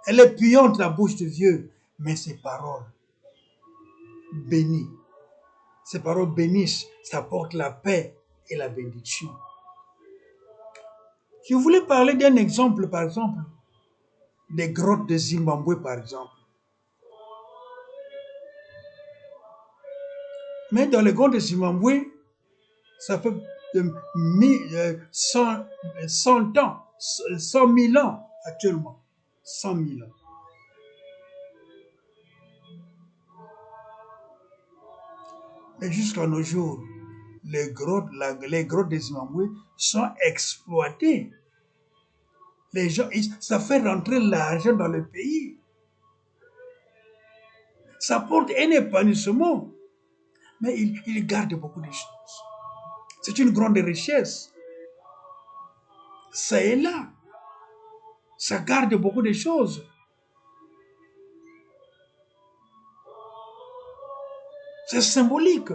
elle est puante, la bouche de vieux, mais ses paroles bénissent. Ces paroles bénissent, ça apporte la paix et la bénédiction. Je voulais parler d'un exemple, par exemple, des grottes de Zimbabwe, par exemple. Mais dans les grottes de Zimbabwe, ça fait 100 ans, 100 000 ans actuellement. 100 000 ans. Mais jusqu'à nos jours, les grottes de Zimbabwe sont exploitées. Les gens, ça fait rentrer l'argent dans le pays. Ça apporte un épanouissement. Mais il garde beaucoup de choses. C'est une grande richesse. Ça est là. Ça garde beaucoup de choses. C'est symbolique.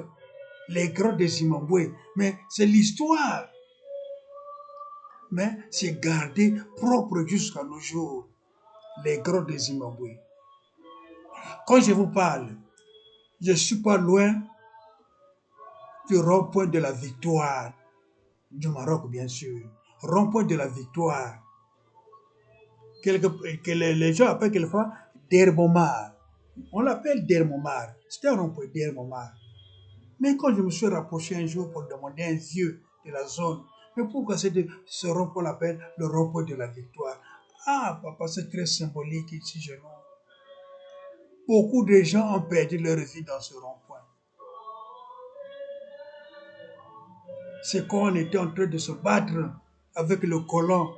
Les grottes de Zimbabwe. Mais c'est l'histoire. Mais c'est gardé propre jusqu'à nos jours. Les grottes de Zimbabwe. Quand je vous parle, je ne suis pas loin du rond-point de la Victoire. Du Maroc, bien sûr. Rond-point de la Victoire. Que les gens appellent quelquefois Dermomar. On l'appelle Dermomar. C'était un rond-point Dermomar. Mais quand je me suis rapproché un jour pour demander à un vieux de la zone, mais pourquoi ce rond-point l'appelle le rond-point de la Victoire? Ah, papa, c'est très symbolique ici, je vois. Beaucoup de gens ont perdu leur vie dans ce rond-point. C'est quand on était en train de se battre avec le colon.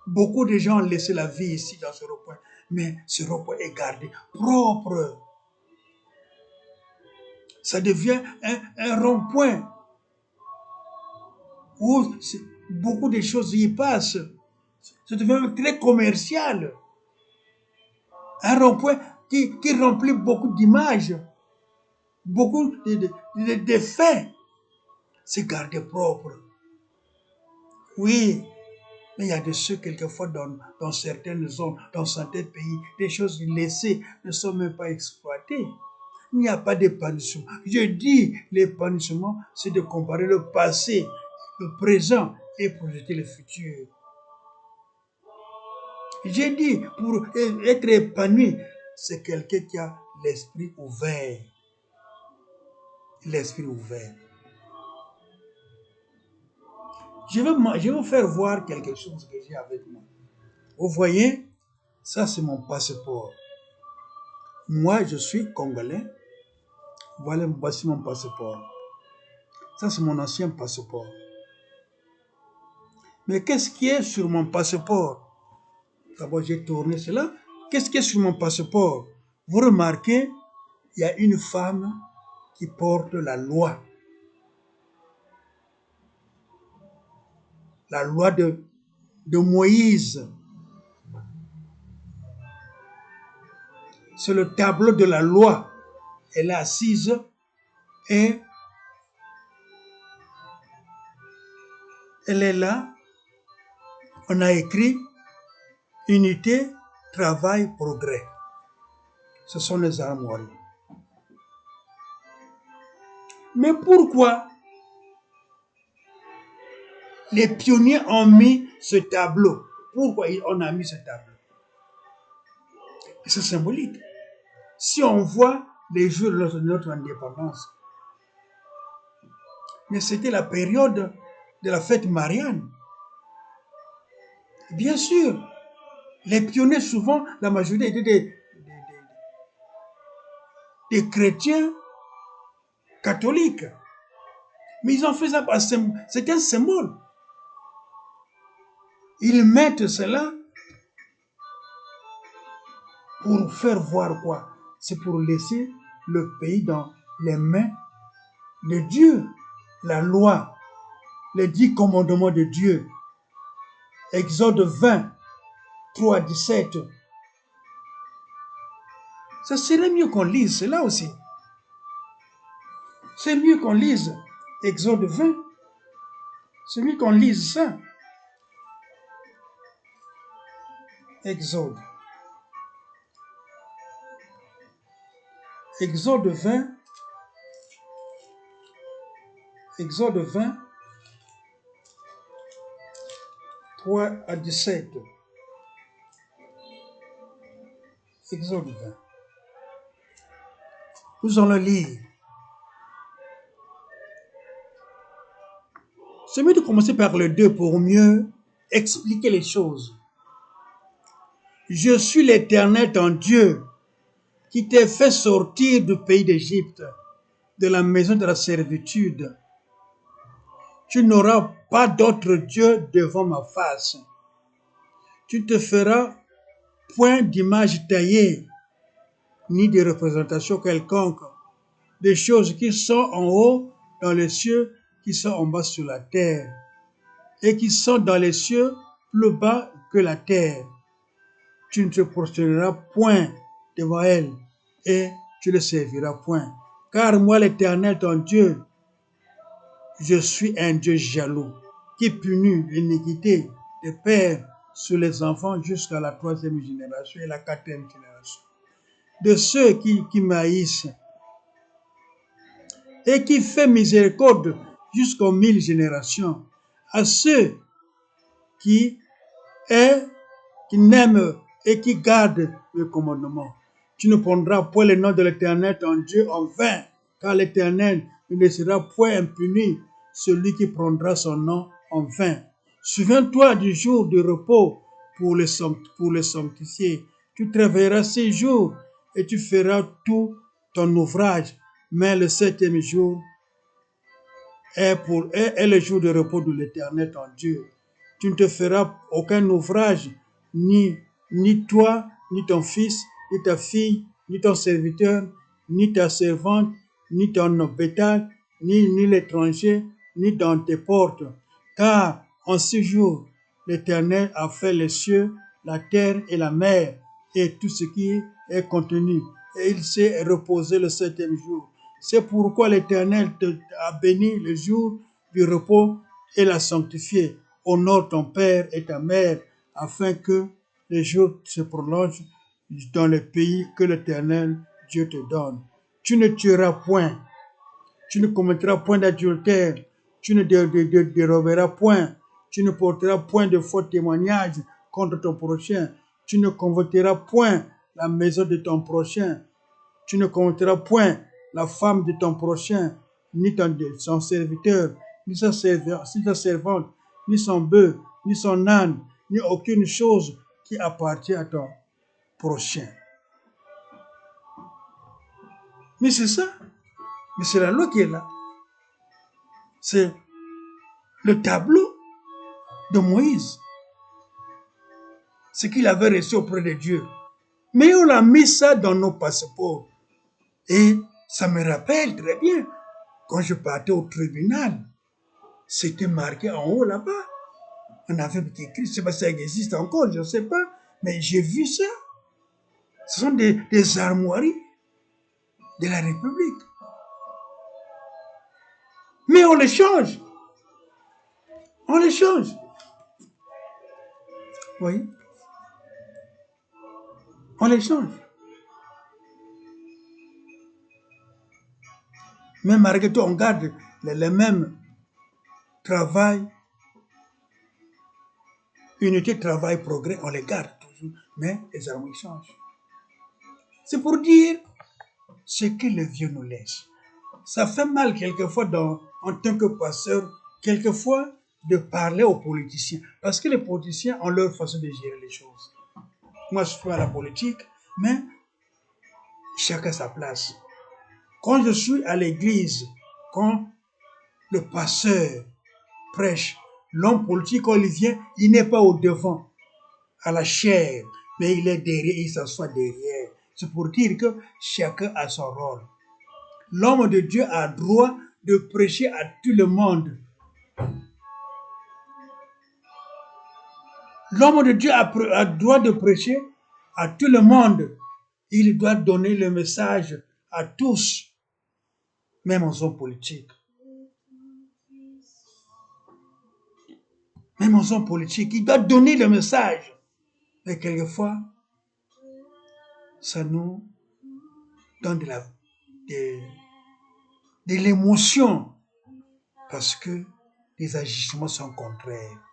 Beaucoup de gens ont laissé la vie ici dans ce rond-point, mais ce rond-point est gardé propre. Ça devient un rond-point où beaucoup de choses y passent. Ça devient très commercial. Un rond-point qui remplit beaucoup d'images, beaucoup de faits. C'est gardé propre. Oui, Mais il y a de ceux, quelquefois, dans certaines zones, dans certains pays, des choses laissées ne sont même pas exploitées. Il n'y a pas d'épanouissement. Je dis l'épanouissement, c'est de comparer le passé, le présent et projeter le futur. J'ai dit, pour être épanoui, c'est quelqu'un qui a l'esprit ouvert. L'esprit ouvert. Je vais vous faire voir quelque chose que j'ai avec moi. Vous voyez, ça c'est mon passeport. Moi, je suis congolais. Voilà, voici mon passeport. Ça c'est mon ancien passeport. Mais qu'est-ce qui est sur mon passeport? D'abord, j'ai tourné cela. Qu'est-ce qui est sur mon passeport? Vous remarquez, il y a une femme qui porte la loi. La loi de Moïse. C'est le tableau de la loi. Elle est assise et elle est là. On a écrit unité, travail, progrès. Ce sont les armoiries. Mais pourquoi les pionniers ont mis ce tableau? Pourquoi on a mis ce tableau? C'est symbolique. Si on voit les jours de notre indépendance, mais c'était la période de la fête Marianne. Bien sûr, les pionniers, souvent, la majorité étaient des chrétiens catholiques. Mais ils ont fait ça parce que c'est un symbole. Ils mettent cela pour faire voir quoi? C'est pour laisser le pays dans les mains de Dieu. La loi, les 10 commandements de Dieu. Exode 20, 3 à 17. Ça serait mieux qu'on lise cela aussi. C'est mieux qu'on lise Exode 20. C'est mieux qu'on lise ça. Exode. Exode 20. Exode 20. 3 à 17. Exode 20. Nous allons lire. C'est mieux de commencer par le 2 pour mieux expliquer les choses. Je suis l'Éternel ton Dieu qui t'ai fait sortir du pays d'Égypte, de la maison de la servitude. Tu n'auras pas d'autre Dieu devant ma face. Tu ne te feras point d'image taillée, ni de représentation quelconque, des choses qui sont en haut dans les cieux, qui sont en bas sur la terre, et qui sont dans les cieux plus bas que la terre. Tu ne te prosterneras point devant elle, et tu ne serviras point. Car moi, l'Éternel, ton Dieu, je suis un Dieu jaloux, qui punit l'iniquité des pères sur les enfants jusqu'à la 3e génération et la 4e génération. De ceux qui m'haïssent, et qui fait miséricorde jusqu'aux 1000 générations, à ceux qui n'aiment et qui gardent le commandement. Tu ne prendras point le nom de l'Éternel ton Dieu en vain, car l'Éternel ne laissera point impuni celui qui prendra son nom en vain. Souviens-toi du jour de repos pour le sanctifier. Tu travailleras 6 jours et tu feras tout ton ouvrage, mais le 7e jour est le jour de repos de l'Éternel ton Dieu. Tu ne te feras aucun ouvrage, ni toi, ni ton fils, ni ta fille, ni ton serviteur, ni ta servante, ni ton bétail, ni l'étranger, ni dans tes portes. Car en 6 jours, l'Éternel a fait les cieux, la terre et la mer, et tout ce qui est contenu. Et il s'est reposé le 7e jour. C'est pourquoi l'Éternel a béni le jour du repos et l'a sanctifié. honore ton père et ta mère, afin que les jours se prolongent dans le pays que l'Éternel Dieu te donne. Tu ne tueras point, tu ne commettras point d'adultère, tu ne déroberas point, tu ne porteras point de faux témoignages contre ton prochain, tu ne convoiteras point la maison de ton prochain, tu ne convoiteras point la femme de ton prochain, ni son serviteur, ni sa servante, ni son bœuf, ni son âne, ni aucune chose qui appartient à ton prochain. Mais c'est ça. Mais c'est la loi qui est là. C'est le tableau de Moïse. Ce qu'il avait reçu auprès de Dieu. Mais on a mis ça dans nos passeports. Et ça me rappelle très bien, quand je partais au tribunal, c'était marqué en haut là-bas. On avait écrit, je ne sais pas si ça existe encore, je ne sais pas, mais j'ai vu ça. Ce sont des armoiries de la République. Mais on les change. On les change. Oui. On les change. Mais malgré tout, on garde les mêmes travail, unité, travail, progrès, on les garde toujours. Mais les armoiries changent. C'est pour dire ce que le vieux nous laisse. Ça fait mal quelquefois en tant que pasteur, quelquefois de parler aux politiciens. Parce que les politiciens ont leur façon de gérer les choses. Moi, je suis à la politique, mais chacun sa place. Quand je suis à l'église, quand le pasteur prêche, l'homme politique, quand il vient, il n'est pas au devant, à la chair, mais il est derrière, il s'assoit derrière. C'est pour dire que chacun a son rôle. L'homme de Dieu a droit de prêcher à tout le monde. L'homme de Dieu a droit de prêcher à tout le monde. Il doit donner le message à tous, même aux hommes politiques. Même aux hommes politiques, il doit donner le message. Mais quelquefois, ça nous donne de l'émotion parce que les agissements sont contraires.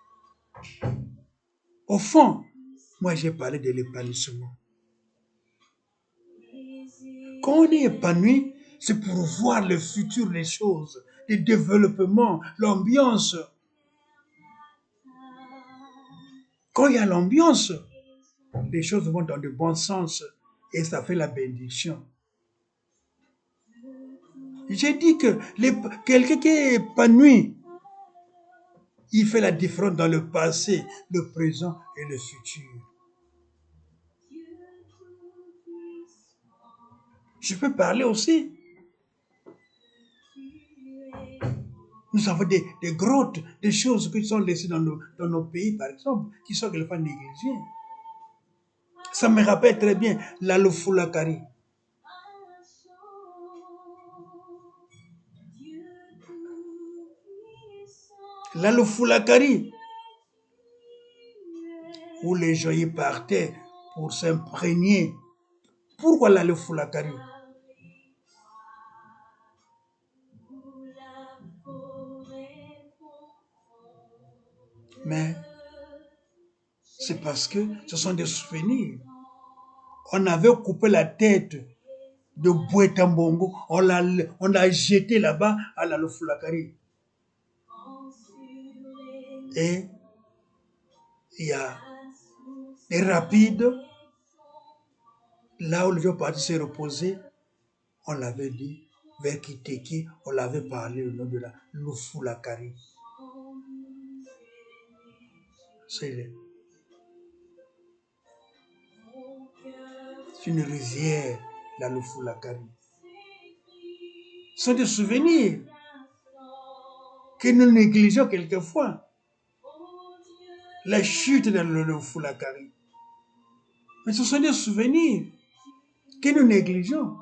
Au fond, moi j'ai parlé de l'épanouissement. Quand on est épanoui, c'est pour voir le futur des choses, le développement, l'ambiance. Quand il y a l'ambiance, les choses vont dans le bon sens et ça fait la bénédiction. J'ai dit que quelqu'un qui est épanoui, il fait la différence dans le passé, le présent et le futur. Je peux parler aussi. Nous avons des grottes, des choses qui sont laissées dans nos pays, par exemple, qui sont quelquefois négligées. Ça me rappelle très bien la Lofulakari. La Lofulakari, où les gens y partaient pour s'imprégner. Pourquoi la Lofulakari? Mais c'est parce que ce sont des souvenirs. On avait coupé la tête de Bouetambongo, on l'a jeté là-bas à la Lofulakari. Et il y a des rapides, là où les gens partaient se reposer, on l'avait dit, vers Kiteki, on l'avait parlé au nom de la Lofulakari. C'est une rivière, la Lofulakari. Ce sont des souvenirs que nous négligeons quelquefois. La chute de la Lofulakari. Mais ce sont des souvenirs que nous négligeons.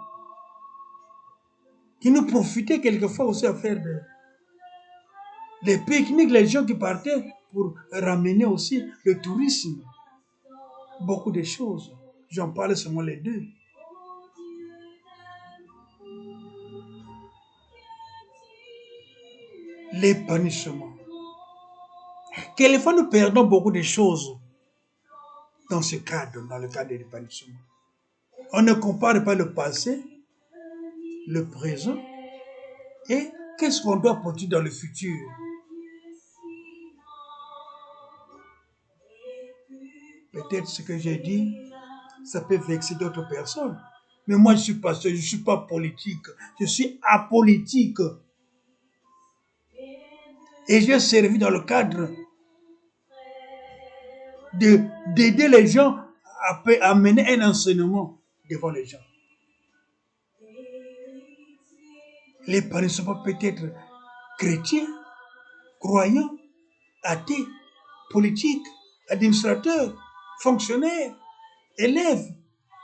Qui nous profitaient quelquefois aussi à faire des pique-niques, les gens qui partaient pour ramener aussi le tourisme. Beaucoup de choses. J'en parle seulement les deux. L'épanouissement. Quelquefois, nous perdons beaucoup de choses dans ce cadre, dans le cadre de l'épanouissement. On ne compare pas le passé, le présent et qu'est-ce qu'on doit produire dans le futur. Peut-être ce que j'ai dit, ça peut vexer d'autres personnes. Mais moi, je suis pasteur, je ne suis pas politique, je suis apolitique. Et j'ai servi dans le cadre d'aider les gens à mener un enseignement devant les gens. L'épanouissement peut être chrétien, croyant, athée, politique, administrateur, fonctionnaire, élève.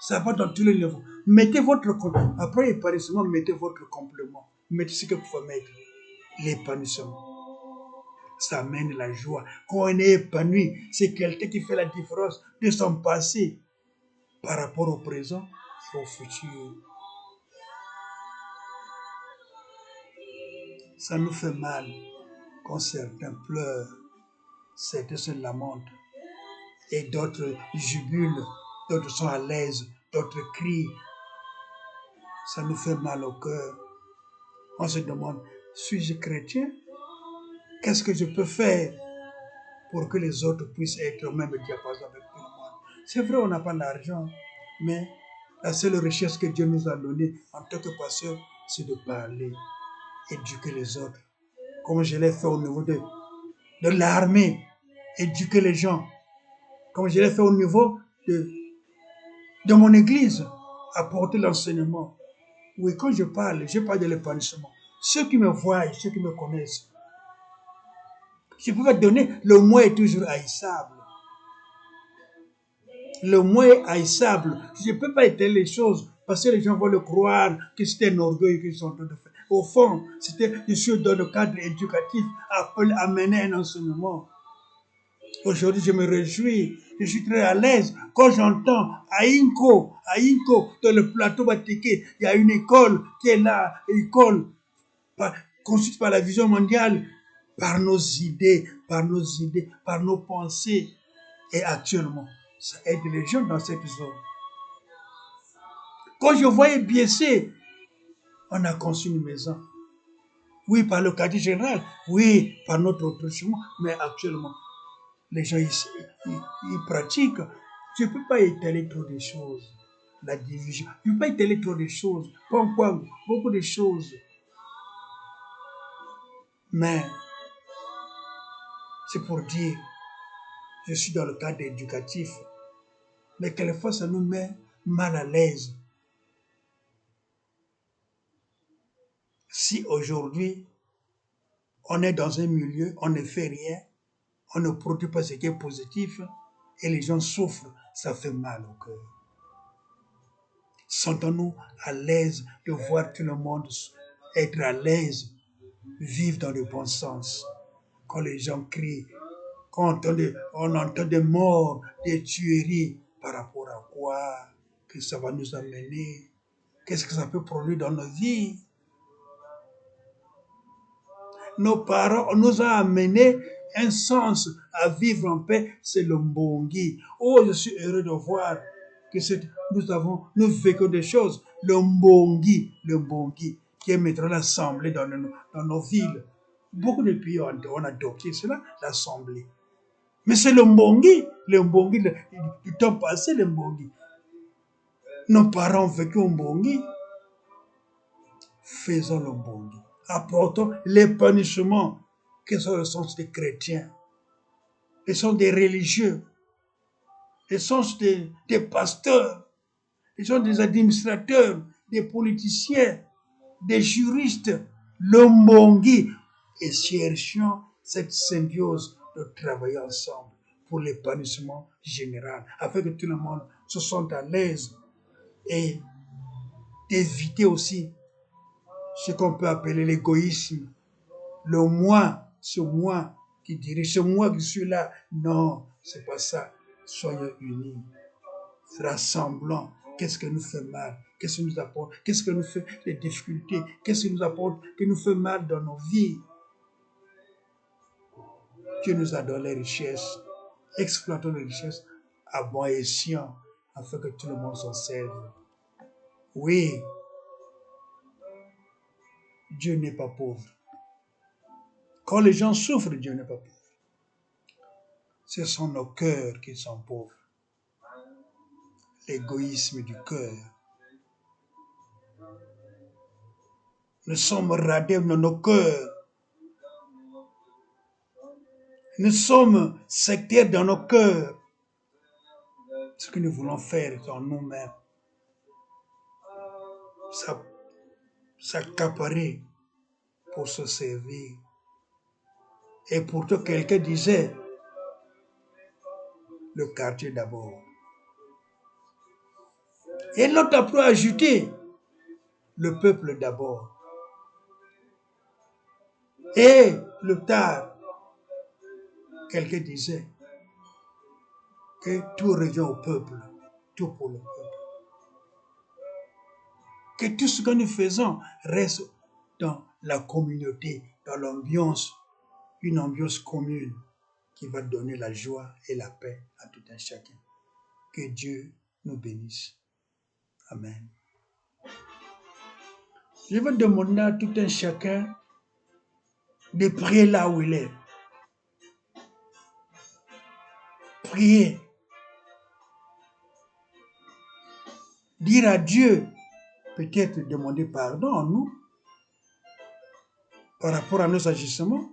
Ça va dans tous les niveaux. Mettez votre complément. Après l'épanouissement, mettez votre complément. Mettez ce que vous pouvez mettre. L'épanouissement. Ça amène la joie. Quand on est épanoui, c'est quelqu'un qui fait la différence de son passé par rapport au présent et au futur. Ça nous fait mal quand certains pleurent, certains se lamentent et d'autres jubilent, d'autres sont à l'aise, d'autres crient. Ça nous fait mal au cœur. On se demande, suis-je chrétien? Qu'est-ce que je peux faire pour que les autres puissent être au même diapason avec tout le monde? C'est vrai, on n'a pas l'argent, mais la seule richesse que Dieu nous a donnée en tant que pasteur, c'est de parler, éduquer les autres. Comme je l'ai fait au niveau de l'armée, éduquer les gens. Comme je l'ai fait au niveau de mon église, apporter l'enseignement. Oui, quand je parle de l'épanouissement. Ceux qui me voient, ceux qui me connaissent, je peux pas donner, le mot est toujours haïssable. Le mot est haïssable. Je ne peux pas étaler les choses parce que les gens vont le croire que c'était un orgueil qu'ils sont en train de faire. Au fond, je suis dans le cadre éducatif, amener un enseignement. Aujourd'hui, je me réjouis, je suis très à l'aise quand j'entends à Inko, dans le plateau Batiké, il y a une école qui est là, une école construite par la vision mondiale, par nos idées, par nos pensées. Et actuellement, ça aide les gens dans cette zone. Quand je voyais Biessé, on a conçu une maison. Oui, par le quartier général, oui, par notre autre chemin, mais actuellement, les gens, ils pratiquent. Je ne peux pas étaler trop de choses. La division. Je ne peux pas étaler trop de choses. Pourquoi? Beaucoup de choses. Mais, c'est pour dire, je suis dans le cadre éducatif. Mais quelquefois, ça nous met mal à l'aise. Si aujourd'hui, on est dans un milieu, on ne fait rien, on ne produit pas ce qui est positif, et les gens souffrent, ça fait mal au cœur. Sentons-nous à l'aise de voir tout le monde être à l'aise, vivre dans le bon sens. Quand les gens crient, quand on entend des morts, des tueries, par rapport à quoi que ça va nous amener? Qu'est-ce que ça peut produire dans nos vies? Nos parents nous ont amené un sens à vivre en paix, c'est le mbongi. Oh, je suis heureux de voir que nous vécons des choses. Le mbongi, qui est maintenant l'assemblée dans nos villes. Beaucoup de pays ont adopté cela, l'assemblée. Mais c'est le mbongi du temps passé, le mbongi. Nos parents ont vécu au mbongi. Faisons le mbongi. Apportons l'épanouissement. Quels sont le sens des chrétiens? Le sens des religieux? Le sens des pasteurs? Le sens des administrateurs? Des politiciens? Des juristes? Le mbongi. Et cherchons cette symbiose de travailler ensemble pour l'épanouissement général, afin que tout le monde se sente à l'aise et d'éviter aussi ce qu'on peut appeler l'égoïsme. Le moi, ce moi qui dirige, c'est moi qui suis là. Non, c'est pas ça. Soyons unis, rassemblons. Qu'est-ce que nous fait mal? Qu'est-ce que nous apporte? Qu'est-ce que nous fait les difficultés? Qu'est-ce qui nous apporte, qui nous fait mal dans nos vies? Dieu nous a donné les richesses. Exploitons les richesses à bon escient afin que tout le monde s'en serve. Oui, Dieu n'est pas pauvre. Quand les gens souffrent, Dieu n'est pas pauvre. Ce sont nos cœurs qui sont pauvres. L'égoïsme du cœur. Nous sommes radés dans nos cœurs. Nous sommes sectaires dans nos cœurs. Ce que nous voulons faire en nous-mêmes. S'accaparer pour se servir. Et pourtant, quelqu'un disait, le quartier d'abord. Et l'autre a pu ajouter, le peuple d'abord. Et le tard, quelqu'un disait que tout revient au peuple, tout pour le peuple. Que tout ce que nous faisons reste dans la communauté, dans l'ambiance, une ambiance commune qui va donner la joie et la paix à tout un chacun. Que Dieu nous bénisse. Amen. Je vais demander à tout un chacun de prier là où il est. Prier. Dire à Dieu, peut-être demander pardon à nous par rapport à nos agissements.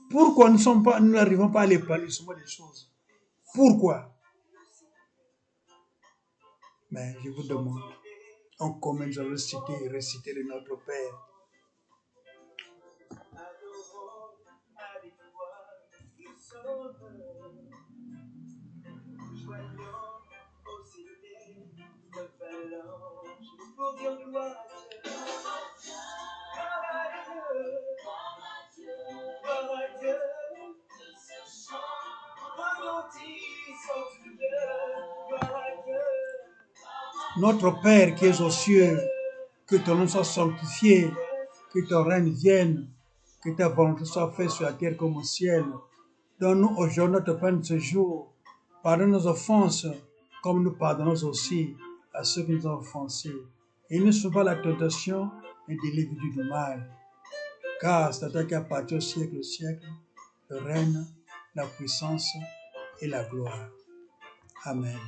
Pourquoi nous n'arrivons pas à l'épanouissement des choses? Pourquoi? Mais je vous demande, en commun, nous allons réciter le Notre Père. Notre Père qui es aux cieux, que ton nom soit sanctifié, que ton règne vienne, que ta volonté soit faite sur la terre comme au ciel. Donne-nous aujourd'hui notre pain de ce jour. Pardonne nos offenses, comme nous pardonnons aussi à ceux qui nous ont offensés. Et ne sois pas la tentation, mais délivre-nous du mal. Car c'est à toi qui appartient au siècle, le règne, la puissance et la gloire. Amen.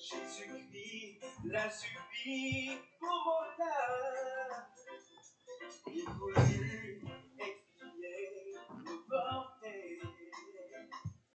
Jésus-Christ l'a subi pour mon âme. Il